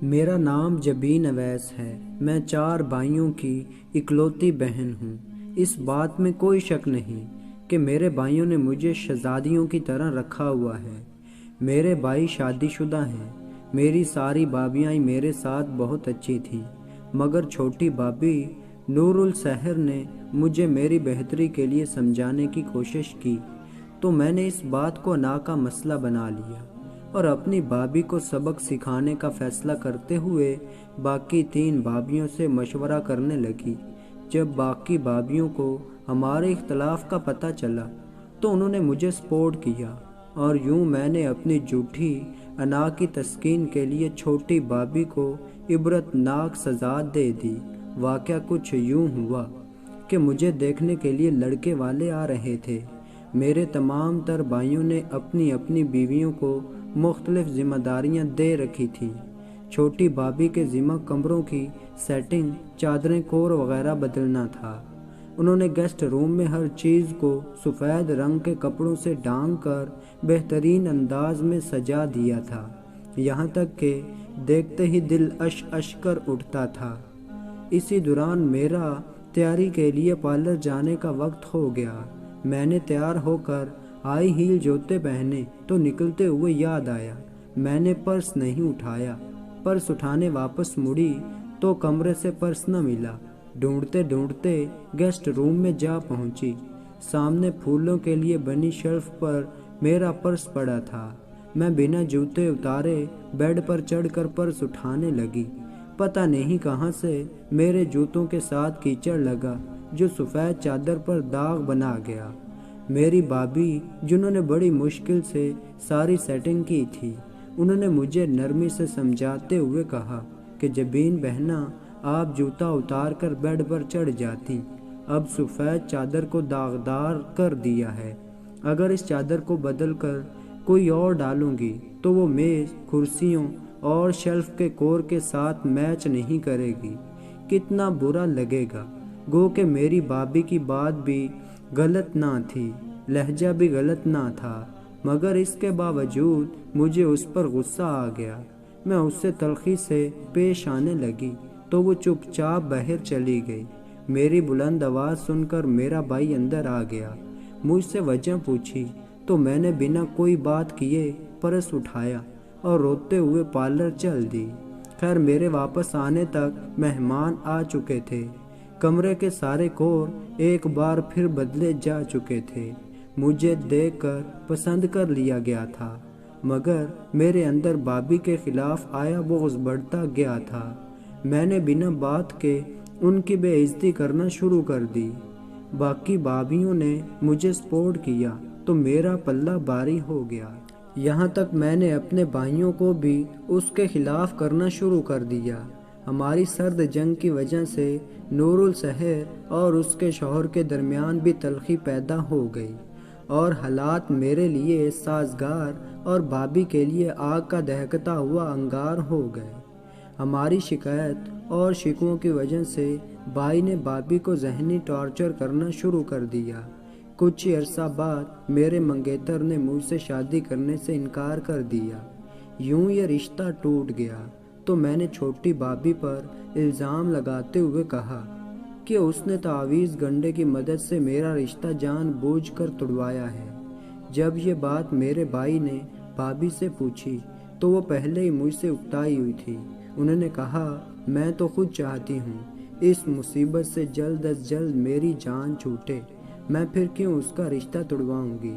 میرا نام جبین اویس ہے۔ میں 4 بھائیوں کی اکلوتی بہن ہوں۔ اس بات میں کوئی شک نہیں کہ میرے بھائیوں نے مجھے شہزادیوں کی طرح رکھا ہوا ہے۔ میرے بھائی شادی شدہ ہیں۔ میری ساری بھابیاں میرے ساتھ بہت اچھی تھیں، مگر چھوٹی بھابی نور السحر نے مجھے میری بہتری کے لیے سمجھانے کی کوشش کی، تو میں نے اس بات کو انا کا مسئلہ بنا لیا اور اپنی بھابی کو سبق سکھانے کا فیصلہ کرتے ہوئے باقی 3 بھابیوں سے مشورہ کرنے لگی۔ جب باقی بھابیوں کو ہمارے اختلاف کا پتہ چلا تو انہوں نے مجھے سپورٹ کیا، اور یوں میں نے اپنی جھوٹی انا کی تسکین کے لیے چھوٹی بھابی کو عبرت ناک سزا دے دی۔ واقعہ کچھ یوں ہوا کہ مجھے دیکھنے کے لیے لڑکے والے آ رہے تھے۔ میرے تمام تر بھائیوں نے اپنی اپنی بیویوں کو مختلف ذمہ داریاں دے رکھی تھیں۔ چھوٹی بھابی کے ذمہ کمروں کی سیٹنگ، چادریں کور وغیرہ بدلنا تھا۔ انہوں نے گیسٹ روم میں ہر چیز کو سفید رنگ کے کپڑوں سے ڈھانک کر بہترین انداز میں سجا دیا تھا، یہاں تک کہ دیکھتے ہی دل اش اش کر اٹھتا تھا۔ اسی دوران میرا تیاری کے لیے پارلر جانے کا وقت ہو گیا۔ میں نے تیار ہو کر ہائی ہیل جوتے پہنے تو نکلتے ہوئے یاد آیا میں نے پرس نہیں اٹھایا۔ پرس اٹھانے واپس مڑی تو کمرے سے پرس نہ ملا۔ ڈھونڈتے ڈھونڈتے گیسٹ روم میں جا پہنچی۔ سامنے پھولوں کے لیے بنی شیلف پر میرا پرس پڑا تھا۔ میں بنا جوتے اتارے بیڈ پر چڑھ کر پرس اٹھانے لگی۔ پتہ نہیں کہاں سے میرے جوتوں کے ساتھ کیچڑ لگا جو سفید چادر پر داغ بنا گیا۔ میری بھابی، جنہوں نے بڑی مشکل سے ساری سیٹنگ کی تھی، انہوں نے مجھے نرمی سے سمجھاتے ہوئے کہا کہ جبین بہنا، آپ جوتا اتار کر بیڈ پر چڑھ جاتی۔ اب سفید چادر کو داغدار کر دیا ہے۔ اگر اس چادر کو بدل کر کوئی اور ڈالوں گی تو وہ میز، کرسیوں اور شیلف کے کور کے ساتھ میچ نہیں کرے گی۔ کتنا برا لگے گا۔ گو کہ میری بھابی کی بات بھی غلط نہ تھی، لہجہ بھی غلط نہ تھا، مگر اس کے باوجود مجھے اس پر غصہ آ گیا۔ میں اس سے تلخی سے پیش آنے لگی تو وہ چپ چاپ باہر چلی گئی۔ میری بلند آواز سن کر میرا بھائی اندر آ گیا۔ مجھ سے وجہ پوچھی تو میں نے بنا کوئی بات کیے پرس اٹھایا اور روتے ہوئے پارلر چل دی۔ خیر، میرے واپس آنے تک مہمان آ چکے تھے۔ کمرے کے سارے کور ایک بار پھر بدلے جا چکے تھے۔ مجھے دیکھ کر پسند کر لیا گیا تھا، مگر میرے اندر بھابی کے خلاف آیا بغض بڑھتا گیا تھا۔ میں نے بنا بات کے ان کی بے عزتی کرنا شروع کر دی۔ باقی بھابیوں نے مجھے سپورٹ کیا تو میرا پلہ بھاری ہو گیا۔ یہاں تک میں نے اپنے بھائیوں کو بھی اس کے خلاف کرنا شروع کر دیا۔ ہماری سرد جنگ کی وجہ سے نور السحر اور اس کے شوہر کے درمیان بھی تلخی پیدا ہو گئی، اور حالات میرے لیے سازگار اور بھابی کے لیے آگ کا دہکتا ہوا انگار ہو گئے۔ ہماری شکایت اور شکووں کی وجہ سے بھائی نے بھابی کو ذہنی ٹارچر کرنا شروع کر دیا۔ کچھ ہی عرصہ بعد میرے منگیتر نے مجھ سے شادی کرنے سے انکار کر دیا۔ یوں یہ رشتہ ٹوٹ گیا تو میں نے چھوٹی بھابی پر الزام لگاتے ہوئے کہا کہ اس نے تعویذ گنڈے کی مدد سے میرا رشتہ جان بوجھ کر توڑوایا ہے۔ جب یہ بات میرے بھائی نے بھابی سے پوچھی تو وہ پہلے ہی مجھ سے اکتائی ہوئی تھی۔ انہوں نے کہا، میں تو خود چاہتی ہوں اس مصیبت سے جلد از جلد میری جان چھوٹے، میں پھر کیوں اس کا رشتہ توڑواؤں گی۔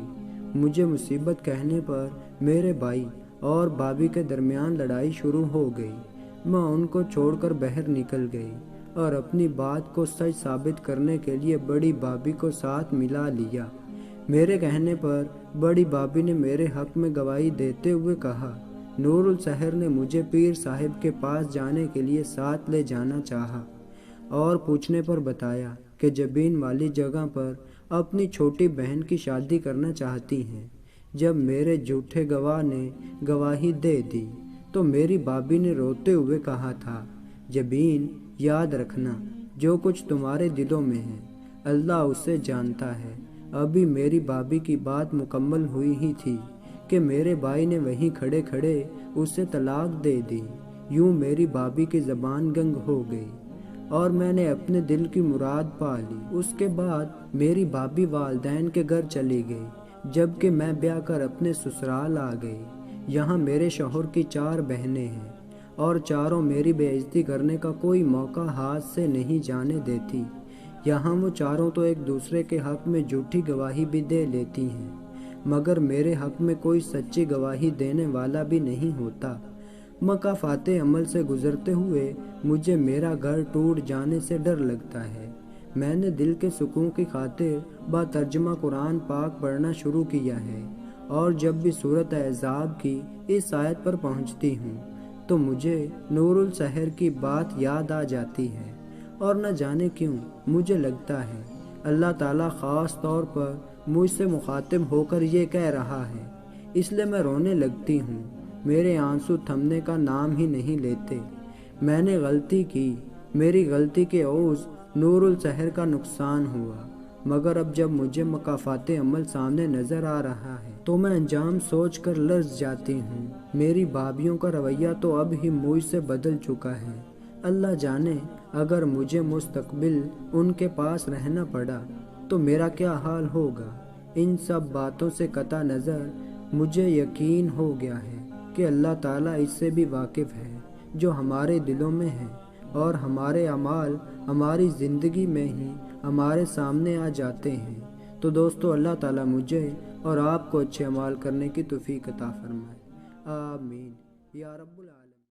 مجھے مصیبت کہنے پر میرے بھائی اور بھابی کے درمیان لڑائی شروع ہو گئی۔ میں ان کو چھوڑ کر باہر نکل گئی اور اپنی بات کو سچ ثابت کرنے کے لیے بڑی بھابی کو ساتھ ملا لیا۔ میرے کہنے پر بڑی بھابی نے میرے حق میں گواہی دیتے ہوئے کہا، نور السحر نے مجھے پیر صاحب کے پاس جانے کے لیے ساتھ لے جانا چاہا اور پوچھنے پر بتایا کہ جبین والی جگہ پر اپنی چھوٹی بہن کی شادی کرنا چاہتی ہیں۔ جب میرے جھوٹے گواہ نے گواہی دے دی تو میری بھابی نے روتے ہوئے کہا تھا، جبین، یاد رکھنا، جو کچھ تمہارے دلوں میں ہے اللہ اسے جانتا ہے۔ ابھی میری بھابی کی بات مکمل ہوئی ہی تھی کہ میرے بھائی نے وہیں کھڑے کھڑے اسے طلاق دے دی۔ یوں میری بھابھی کی زبان گنگ ہو گئی اور میں نے اپنے دل کی مراد پا لی۔ اس کے بعد میری بھابھی والدین کے گھر چلی گئی، جبکہ میں بیاہ کر اپنے سسرال آ گئی۔ یہاں میرے شوہر کی 4 بہنیں ہیں اور چاروں میری بے عزتی کرنے کا کوئی موقع ہاتھ سے نہیں جانے دیتی۔ یہاں وہ چاروں تو ایک دوسرے کے حق میں جھوٹی گواہی بھی دے لیتی ہیں، مگر میرے حق میں کوئی سچی گواہی دینے والا بھی نہیں ہوتا۔ مکافات عمل سے گزرتے ہوئے مجھے میرا گھر ٹوٹ جانے سے ڈر لگتا ہے۔ میں نے دل کے سکون کی خاطر با ترجمہ قرآن پاک پڑھنا شروع کیا ہے، اور جب بھی سورۃ احزاب کی اس آیت پر پہنچتی ہوں تو مجھے نور السحر کی بات یاد آ جاتی ہے، اور نہ جانے کیوں مجھے لگتا ہے اللہ تعالیٰ خاص طور پر مجھ سے مخاطب ہو کر یہ کہہ رہا ہے، اس لیے میں رونے لگتی ہوں۔ میرے آنسو تھمنے کا نام ہی نہیں لیتے۔ میں نے غلطی کی، میری غلطی کے عوض نور السحر کا نقصان ہوا، مگر اب جب مجھے مکافات عمل سامنے نظر آ رہا ہے تو میں انجام سوچ کر لرز جاتی ہوں۔ میری بھابھیوں کا رویہ تو اب ہی مجھ سے بدل چکا ہے۔ اللہ جانے اگر مجھے مستقبل ان کے پاس رہنا پڑا تو میرا کیا حال ہوگا۔ ان سب باتوں سے قطع نظر مجھے یقین ہو گیا ہے کہ اللہ تعالیٰ اس سے بھی واقف ہے جو ہمارے دلوں میں ہے، اور ہمارے اعمال ہماری زندگی میں ہی ہمارے سامنے آ جاتے ہیں۔ تو دوستو، اللہ تعالیٰ مجھے اور آپ کو اچھے اعمال کرنے کی توفیق عطا فرمائے۔ آمین یا رب العالمین۔